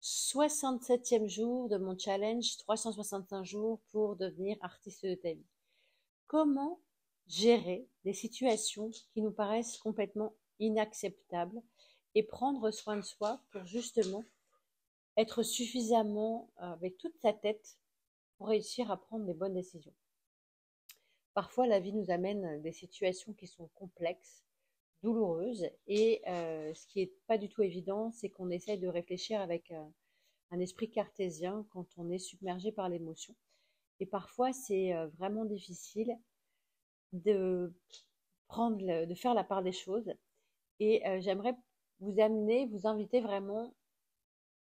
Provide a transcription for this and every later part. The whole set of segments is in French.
67e jour de mon challenge 365 jours pour devenir artiste de ta vie. Comment gérer des situations qui nous paraissent complètement inacceptables et prendre soin de soi pour justement être suffisamment avec toute sa tête pour réussir à prendre les bonnes décisions. Parfois, la vie nous amène des situations qui sont complexes, douloureuses, et ce qui n'est pas du tout évident, c'est qu'on essaie de réfléchir avec un esprit cartésien quand on est submergé par l'émotion. Et parfois, c'est vraiment difficile de de faire la part des choses. Et j'aimerais vous inviter vraiment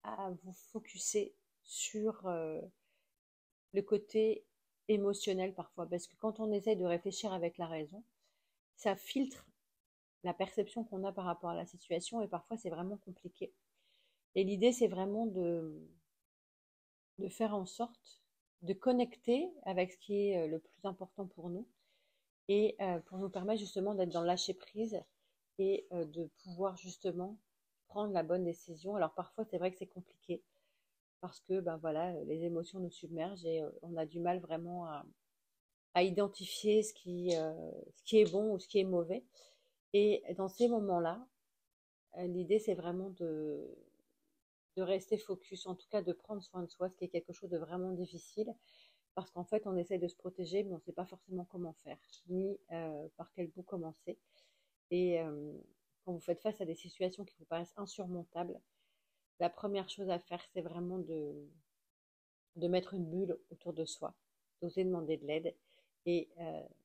à vous focuser sur le côté émotionnel parfois, parce que quand on essaie de réfléchir avec la raison, ça filtre la perception qu'on a par rapport à la situation et parfois c'est vraiment compliqué. Et l'idée, c'est vraiment de faire en sorte de connecter avec ce qui est le plus important pour nous et pour nous permettre justement d'être dans le lâcher prise et de pouvoir justement prendre la bonne décision. Alors parfois, c'est vrai que c'est compliqué parce que ben voilà, les émotions nous submergent et on a du mal vraiment à identifier ce qui est bon ou ce qui est mauvais. Et dans ces moments-là, l'idée, c'est vraiment de rester focus, en tout cas de prendre soin de soi, ce qui est quelque chose de vraiment difficile, parce qu'en fait, on essaie de se protéger, mais on ne sait pas forcément comment faire, ni par quel bout commencer. Et quand vous faites face à des situations qui vous paraissent insurmontables, la première chose à faire, c'est vraiment de mettre une bulle autour de soi, d'oser demander de l'aide et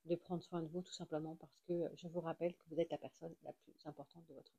de prendre soin de vous tout simplement parce que je vous rappelle que vous êtes la personne la plus importante de votre vie.